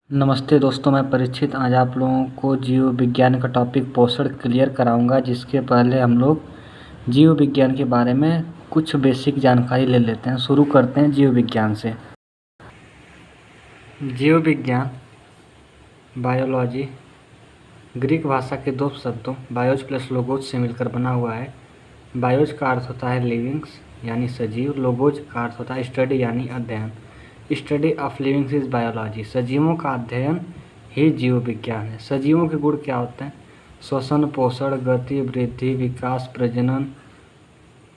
नमस्ते दोस्तों, मैं परीक्षित आज आप लोगों को जीव विज्ञान का टॉपिक पोषण क्लियर कराऊंगा। जिसके पहले हम लोग जीव विज्ञान के बारे में कुछ बेसिक जानकारी ले लेते हैं। शुरू करते हैं जीव विज्ञान से। जीव विज्ञान बायोलॉजी ग्रीक भाषा के दो शब्दों बायोज प्लस लोगोज से मिलकर बना हुआ है। बायोज का अर्थ होता है लिविंग्स यानी सजीव, लोगोज का अर्थ होता है स्टडी यानी अध्ययन। Study of livings is biology. सजीवों का अध्ययन ही जीव विज्ञान है। सजीवों के गुण क्या होते हैं? श्वसन, पोषण, गति, वृद्धि, विकास, प्रजनन,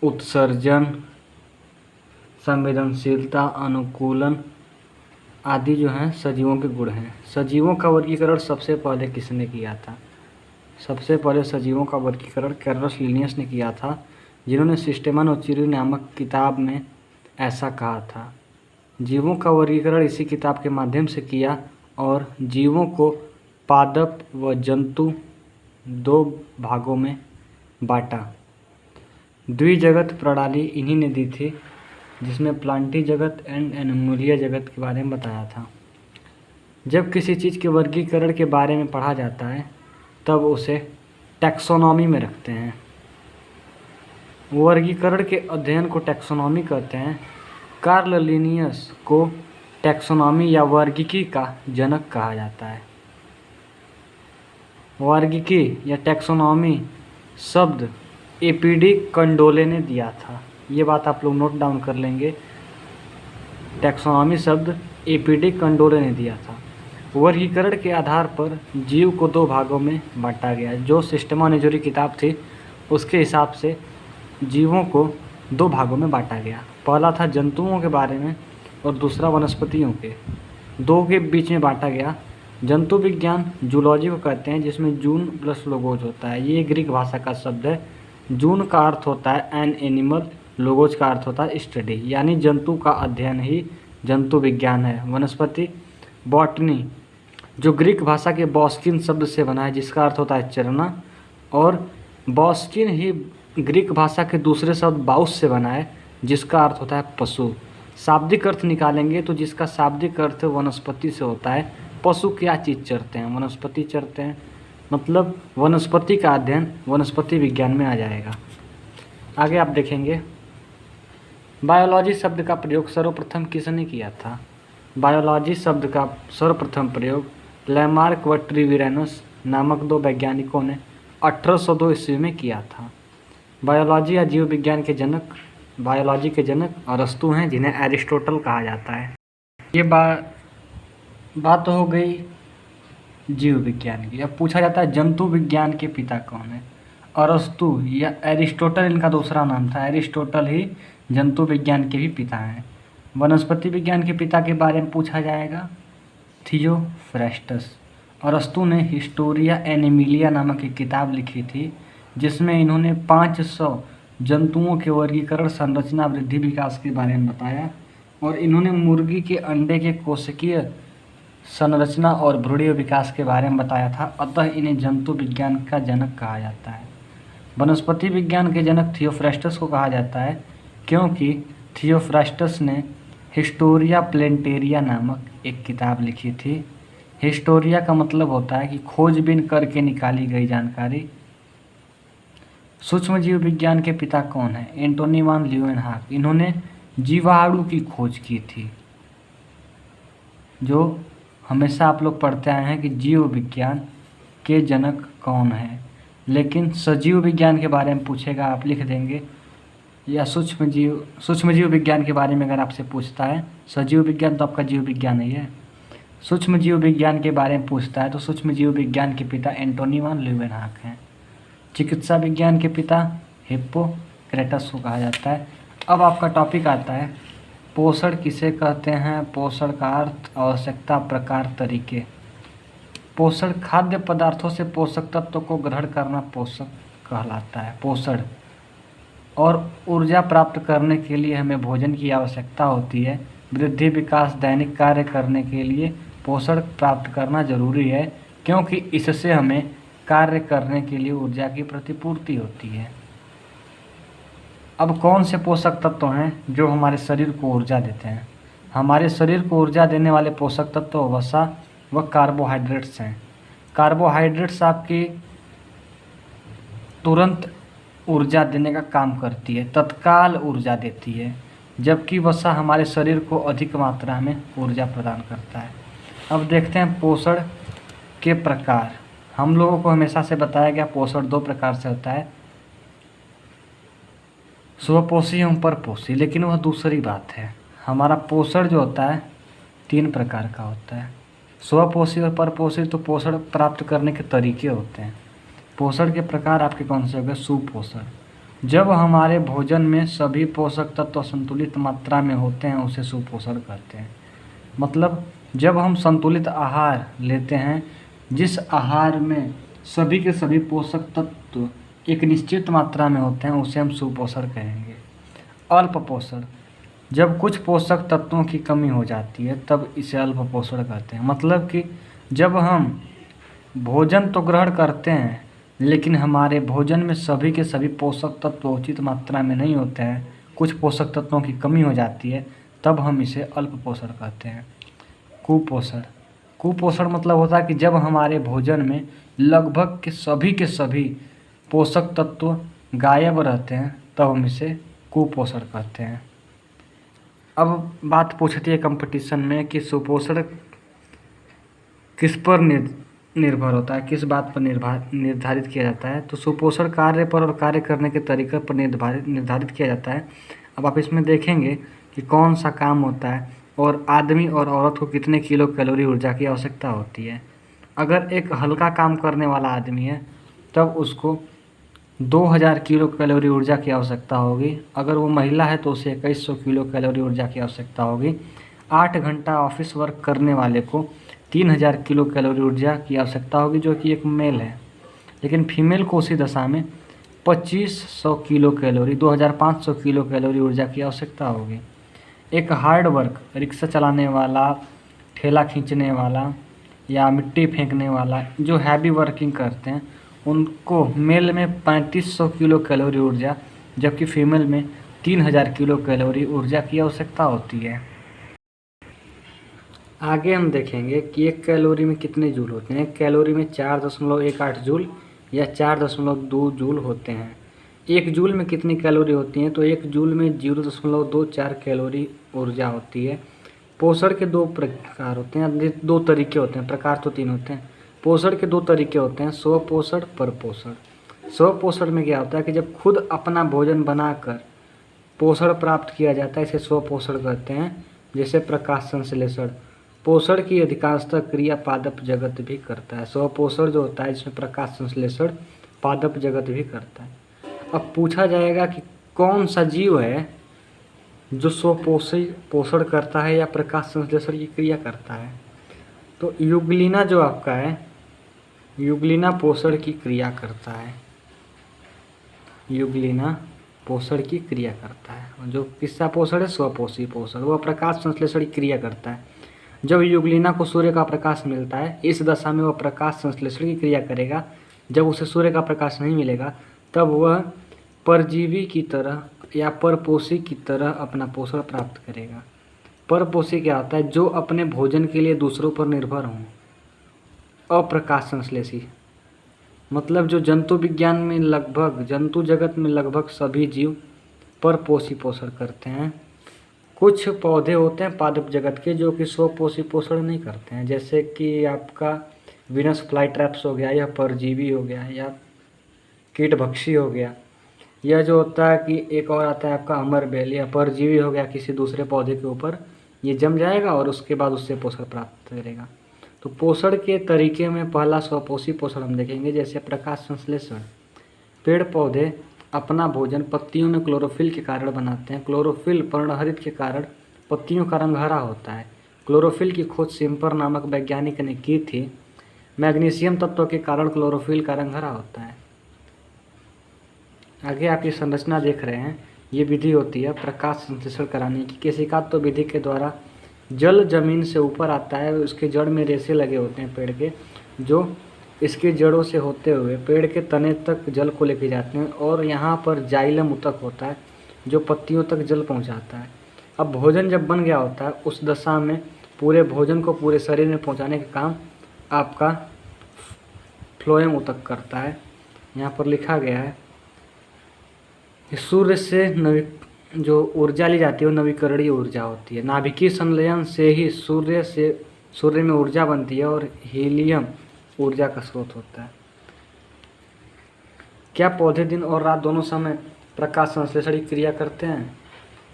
उत्सर्जन, संवेदनशीलता, अनुकूलन आदि जो हैं सजीवों के गुण हैं। सजीवों का वर्गीकरण सबसे पहले किसने किया था? सबसे पहले सजीवों का वर्गीकरण कैर्लस लिनियस ने किया था, जिन्होंने सिस्टेमा नोचुरी नामक किताब में ऐसा कहा था। जीवों का वर्गीकरण इसी किताब के माध्यम से किया और जीवों को पादप व जंतु दो भागों में बांटा। द्विजगत प्रणाली इन्हीं ने दी थी, जिसमें प्लांटी जगत एंड एनिमलिया जगत के बारे में बताया था। जब किसी चीज़ के वर्गीकरण के बारे में पढ़ा जाता है तब उसे टैक्सोनॉमी में रखते हैं। वर्गीकरण के अध्ययन को टैक्सोनॉमी कहते हैं। कार्ल लिनियस को टैक्सोनॉमी या वर्गीकी का जनक कहा जाता है। वर्गीकी या टैक्सोनॉमी शब्द एपीडी कंडोले ने दिया था। ये बात आप लोग नोट डाउन कर लेंगे। टैक्सोनॉमी शब्द एपीडी कंडोले ने दिया था। वर्गीकरण के आधार पर जीव को दो भागों में बांटा गया। जो सिस्टेमा नोचुरी किताब थी उसके हिसाब से जीवों को दो भागों में बांटा गया। पहला था जंतुओं के बारे में और दूसरा वनस्पतियों के। दो के बीच में बांटा गया। जंतु विज्ञान जूलॉजी को कहते हैं, जिसमें जून प्लस लोगोज होता है। ये ग्रीक भाषा का शब्द है। जून का अर्थ होता है एन एनिमल, लोगोज का अर्थ होता है स्टडी, यानी जंतु का अध्ययन ही जंतु विज्ञान है। वनस्पति बॉटनी जो ग्रीक भाषा के बॉस्किन शब्द से बना है, जिसका अर्थ होता है चरना, और बॉस्किन ही ग्रीक भाषा के दूसरे शब्द बाउस से बना है, जिसका अर्थ होता है पशु। शाब्दिक अर्थ निकालेंगे तो जिसका शाब्दिक अर्थ वनस्पति से होता है। पशु क्या चीज़ चरते हैं? वनस्पति चरते हैं, मतलब वनस्पति का अध्ययन वनस्पति विज्ञान में आ जाएगा। आगे आप देखेंगे बायोलॉजी शब्द का प्रयोग सर्वप्रथम किसने किया था? बायोलॉजी शब्द का सर्वप्रथम प्रयोग लैमार्क व ट्रिविरेनस नामक दो वैज्ञानिकों ने 1802 ईस्वी में किया था। बायोलॉजी या जीव विज्ञान के जनक, बायोलॉजी के जनक अरस्तु हैं, जिन्हें एरिस्टोटल कहा जाता है। ये बात हो गई जीव विज्ञान की। अब पूछा जाता है जंतु विज्ञान के पिता कौन है? अरस्तु या एरिस्टोटल इनका दूसरा नाम था। एरिस्टोटल ही जंतु विज्ञान के भी पिता हैं। वनस्पति विज्ञान के पिता के बारे में पूछा जाएगा, थियोफ्रेस्टस। अरस्तु ने हिस्टोरिया एनिमिलिया नामक एक किताब लिखी थी, जिसमें इन्होंने 500 जंतुओं के वर्गीकरण, संरचना, वृद्धि, विकास के बारे में बताया। और इन्होंने मुर्गी के अंडे के कोशिकीय संरचना और भ्रूणीय विकास के बारे में बताया था। अतः इन्हें जंतु विज्ञान का जनक कहा जाता है। वनस्पति विज्ञान के जनक थियोफ्रेस्टस को कहा जाता है, क्योंकि थियोफ्रेस्टस ने हिस्टोरिया प्लेंटेरिया नामक एक किताब लिखी थी। हिस्टोरिया का मतलब होता है कि खोजबीन करके निकाली गई जानकारी। सूक्ष्म जीव विज्ञान के पिता कौन है? एंटोनी वान ल्यूवेनहॉक। इन्होंने जीवाणु की खोज की थी। जो हमेशा आप लोग पढ़ते आए हैं कि जीव विज्ञान के जनक कौन है, लेकिन सजीव विज्ञान के बारे में पूछेगा आप लिख देंगे, या सूक्ष्म जीव विज्ञान के बारे में अगर आपसे पूछता है, सजीव विज्ञान तो आपका जीव विज्ञान ही है। सूक्ष्म जीव विज्ञान के बारे में पूछता है तो सूक्ष्म जीव विज्ञान के पिता एंटोनी वान ल्यूवेनहॉक हैं। चिकित्सा विज्ञान के पिता हिप्पोक्रेटस को कहा जाता है। अब आपका टॉपिक आता है पोषण किसे कहते हैं? पोषण का अर्थ, आवश्यकता, प्रकार, तरीके। पोषण खाद्य पदार्थों से पोषक तत्वों को ग्रहण करना पोषक कहलाता है। पोषण और ऊर्जा प्राप्त करने के लिए हमें भोजन की आवश्यकता होती है। वृद्धि, विकास, दैनिक कार्य करने के लिए पोषण प्राप्त करना जरूरी है, क्योंकि इससे हमें कार्य करने के लिए ऊर्जा की प्रतिपूर्ति होती है। अब कौन से पोषक तत्व हैं जो हमारे शरीर को ऊर्जा देते हैं? हमारे शरीर को ऊर्जा देने वाले पोषक तत्व वसा, वह कार्बोहाइड्रेट्स हैं। कार्बोहाइड्रेट्स आपकी तुरंत ऊर्जा देने का काम करती है, तत्काल ऊर्जा देती है, जबकि वसा हमारे शरीर को अधिक मात्रा में ऊर्जा प्रदान करता है। अब देखते हैं पोषण के प्रकार। हम लोगों को हमेशा से बताया गया पोषण 2 प्रकार से होता है, स्वपोषी एवं परपोषी, लेकिन वह दूसरी बात है। हमारा पोषण जो होता है 3 प्रकार का होता है, स्वपोषी और परपोषी। तो पोषण प्राप्त करने के तरीके होते हैं। पोषण के प्रकार आपके कौन से हो गए? सुपोषण, जब हमारे भोजन में सभी पोषक तत्व संतुलित मात्रा में होते हैं उसे सुपोषण कहते हैं। मतलब जब हम संतुलित आहार लेते हैं, जिस आहार में सभी के सभी पोषक तत्व एक निश्चित मात्रा में होते हैं, उसे हम सुपोषण कहेंगे। अल्प पोषण, जब कुछ पोषक तत्वों की कमी हो जाती है तब इसे अल्प पोषण कहते हैं। मतलब कि जब हम भोजन तो ग्रहण करते हैं लेकिन हमारे भोजन में सभी के सभी पोषक तत्व उचित मात्रा में नहीं होते हैं, कुछ पोषक तत्वों की कमी हो जाती है, तब हम इसे अल्प पोषण कहते हैं। कुपोषण, कुपोषण मतलब होता है कि जब हमारे भोजन में लगभग के सभी पोषक तत्व गायब रहते हैं तब हम इसे कुपोषण कहते हैं। अब बात पूछती है कंपटीशन में कि सुपोषण किस पर निर्भर होता है, किस बात पर निर्धारित किया जाता है? तो सुपोषण कार्य पर और कार्य करने के तरीके पर निर्धारित किया जाता है। अब आप इसमें देखेंगे कि कौन सा काम होता है और आदमी और औरत को कितने किलो कैलोरी ऊर्जा की आवश्यकता होती है। अगर एक हल्का काम करने वाला आदमी है तब उसको 2000 किलो कैलोरी ऊर्जा की आवश्यकता होगी। अगर वो महिला है तो उसे 2100 किलो कैलोरी ऊर्जा की आवश्यकता होगी। 8 घंटा ऑफिस वर्क करने वाले को 3000 किलो कैलोरी ऊर्जा की आवश्यकता होगी, जो कि एक मेल है। लेकिन फीमेल को उसी दशा में 2500 किलो कैलोरी 2500 किलो कैलोरी ऊर्जा की आवश्यकता होगी। एक हार्ड वर्क, रिक्शा चलाने वाला, ठेला खींचने वाला या मिट्टी फेंकने वाला, जो हैवी वर्किंग करते हैं, उनको मेल में 3500 किलो कैलोरी ऊर्जा, जबकि फीमेल में 3000 किलो कैलोरी ऊर्जा की आवश्यकता होती है। आगे हम देखेंगे कि 1 कैलोरी में कितने जूल होते हैं। 1 कैलोरी में 4.18 जूल या 4.2 जूल होते हैं। 1 जूल में कितनी कैलोरी होती हैं? तो 1 जूल में 0.24 कैलोरी ऊर्जा होती है। पोषण के 2 प्रकार होते हैं, 2 तरीके होते हैं, प्रकार तो 3 होते हैं। पोषण के 2 तरीके होते हैं, स्वपोषण, परपोषण। स्वपोषण में क्या होता है कि जब खुद अपना भोजन बनाकर पोषण प्राप्त किया जाता है, इसे स्वपोषण कहते हैं। जैसे प्रकाश संश्लेषण, पोषण की अधिकांशतः क्रिया पादप जगत भी करता है। स्वपोषण जो होता है इसमें प्रकाश संश्लेषण पादप जगत भी करता है। अब पूछा जाएगा कि कौन सा जीव है जो पोषण करता है या प्रकाश संश्लेषण की क्रिया करता है? तो युग्लिना जो आपका है, युग्लिना पोषण की क्रिया करता है। युग्लिना पोषण की क्रिया करता है। जो किसका पोषण है? स्वपोषी पोषण। वह प्रकाश संश्लेषण की क्रिया करता है। जब युग्लिना को सूर्य का प्रकाश मिलता है, इस दशा में वह प्रकाश संश्लेषण की क्रिया करेगा। जब उसे सूर्य का प्रकाश नहीं मिलेगा तब वह परजीवी की तरह या परपोषी की तरह अपना पोषण प्राप्त करेगा। परपोषी क्या होता है? जो अपने भोजन के लिए दूसरों पर निर्भर हों। अप्रकाश संश्लेषी मतलब जो जंतु विज्ञान में लगभग, जंतु जगत में लगभग सभी जीव परपोषी पोषण करते हैं। कुछ पौधे होते हैं पादप जगत के जो कि स्वपोषी पोषण नहीं करते हैं, जैसे कि आपका वीनस फ्लाई ट्रैप्स हो गया, या परजीवी हो गया, या कीटभक्षी हो गया। यह जो होता है कि एक और आता है आपका अमरबेल, या परजीवी हो गया किसी दूसरे पौधे के ऊपर, ये जम जाएगा और उसके बाद उससे पोषण प्राप्त करेगा। तो पोषण के तरीके में पहला स्वपोषी पोषण हम देखेंगे, जैसे प्रकाश संश्लेषण। पेड़ पौधे अपना भोजन पत्तियों में क्लोरोफिल के कारण बनाते हैं। क्लोरोफिल पर्णहरित के कारण पत्तियों का रंग हरा होता है। क्लोरोफिल की खोज सिम्पर नामक वैज्ञानिक ने की थी। मैग्नीशियम तत्व के कारण क्लोरोफिल का रंग हरा होता है। आगे आप ये संरचना देख रहे हैं, ये विधि होती है प्रकाश संश्लेषण कराने की। केशिकात्व विधि के द्वारा जल जमीन से ऊपर आता है, उसके जड़ में रेशे लगे होते हैं पेड़ के, जो इसके जड़ों से होते हुए पेड़ के तने तक जल को लेके जाते हैं, और यहाँ पर जाइलम ऊतक होता है जो पत्तियों तक जल पहुँचाता है। अब भोजन जब बन गया होता है उस दशा में पूरे भोजन को पूरे शरीर में पहुंचाने का काम आपका फ्लोएम ऊतक करता है। यहाँ पर लिखा गया है कि सूर्य से जो ऊर्जा ली जाती है वो नवीकरणीय ऊर्जा होती है। नाभिकीय संलयन से ही सूर्य में ऊर्जा बनती है और हीलियम ऊर्जा का स्रोत होता है। क्या पौधे दिन और रात दोनों समय प्रकाश संश्लेषण की क्रिया करते हैं?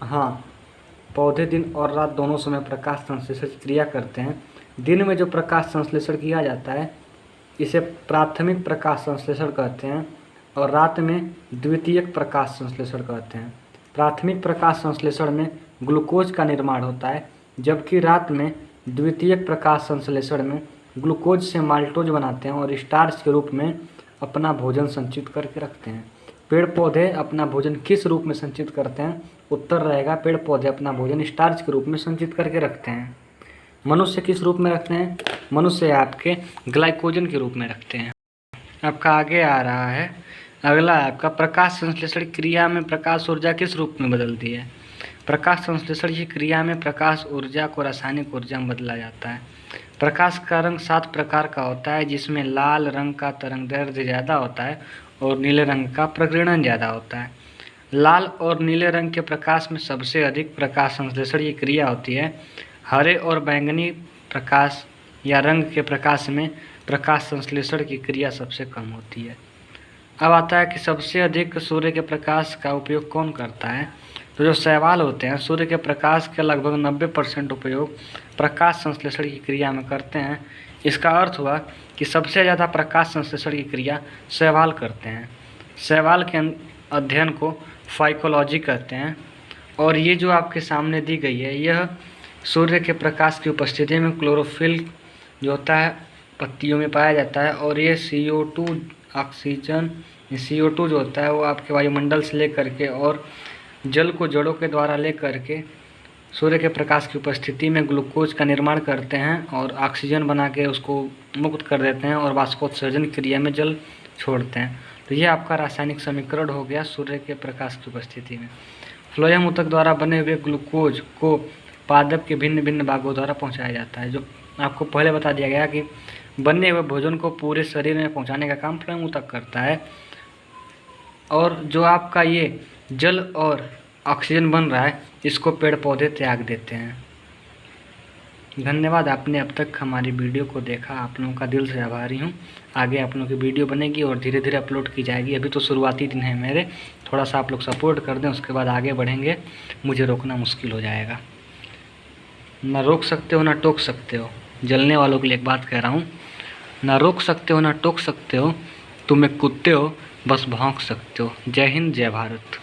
हाँ, पौधे दिन और रात दोनों समय प्रकाश संश्लेषण की क्रिया करते हैं। दिन में जो प्रकाश संश्लेषण किया जाता है इसे प्राथमिक प्रकाश संश्लेषण कहते हैं और रात में द्वितीयक प्रकाश संश्लेषण कहते हैं। प्राथमिक प्रकाश संश्लेषण में ग्लूकोज का निर्माण होता है, जबकि रात में द्वितीयक प्रकाश संश्लेषण में ग्लूकोज से माल्टोज बनाते हैं और स्टार्च के रूप में अपना भोजन संचित करके रखते हैं। पेड़ पौधे अपना भोजन किस रूप में संचित करते हैं? उत्तर रहेगा पेड़ पौधे अपना भोजन स्टार्च के रूप में संचित करके रखते हैं। मनुष्य किस रूप में रखते हैं? मनुष्य आपके ग्लाइकोजन के रूप में रखते हैं। आपका आगे आ रहा है अगला आपका प्रकाश संश्लेषण क्रिया में प्रकाश ऊर्जा किस रूप में बदलती है? प्रकाश संश्लेषण की क्रिया में प्रकाश ऊर्जा को रासायनिक ऊर्जा में बदला जाता है। प्रकाश का रंग 7 प्रकार का होता है, जिसमें लाल रंग का तरंगदैर्ध्य ज़्यादा होता है और नीले रंग का प्रकीर्णन ज़्यादा होता है। लाल और नीले रंग के प्रकाश में सबसे अधिक प्रकाश संश्लेषण की क्रिया होती है। हरे और बैंगनी प्रकाश या रंग के प्रकाश में प्रकाश संश्लेषण की क्रिया सबसे कम होती है। अब आता है कि सबसे अधिक सूर्य के प्रकाश का उपयोग कौन करता है? तो जो शैवाल होते हैं सूर्य के प्रकाश के लगभग 90% उपयोग प्रकाश संश्लेषण की क्रिया में करते हैं। इसका अर्थ हुआ कि सबसे ज़्यादा प्रकाश संश्लेषण की क्रिया शैवाल करते हैं। शैवाल के अध्ययन को फाइकोलॉजी कहते हैं और ये जो आपके सामने दी गई है यह सूर्य के प्रकाश की उपस्थिति में क्लोरोफिल जो होता है पत्तियों में पाया जाता है और ये CO2 ऑक्सीजन CO2 जो होता है वो आपके वायुमंडल से लेकर के और जल को जड़ों के द्वारा लेकर के सूर्य के प्रकाश की उपस्थिति में ग्लूकोज का निर्माण करते हैं और ऑक्सीजन बना के उसको मुक्त कर देते हैं और वाष्पोत्सर्जन क्रिया में जल छोड़ते हैं। तो ये आपका रासायनिक समीकरण हो गया सूर्य के प्रकाश की उपस्थिति में। फ्लोएम ऊतक द्वारा बने हुए ग्लूकोज को पादप के भिन्न भिन्न भागों द्वारा पहुँचाया जाता है। जो आपको पहले बता दिया गया कि बने हुए भोजन को पूरे शरीर में पहुँचाने का काम फ्लोएम ऊतक करता है। और जो आपका ये जल और ऑक्सीजन बन रहा है इसको पेड़ पौधे त्याग देते हैं। धन्यवाद, आपने अब तक हमारी वीडियो को देखा। आप लोगों का दिल से आभारी हूँ। आगे आप लोगों की वीडियो बनेगी और धीरे धीरे अपलोड की जाएगी। अभी तो शुरुआती दिन है मेरे, थोड़ा सा आप लोग सपोर्ट कर दें, उसके बाद आगे बढ़ेंगे। मुझे रोकना मुश्किल हो जाएगा। ना रोक सकते हो ना टोक सकते हो। जलने वालों के लिए एक बात कह रहा हूँ, ना रोक सकते हो ना टोक सकते हो। तुम एक कुत्ते हो, बस भौंक सकते हो। जय हिंद, जय भारत।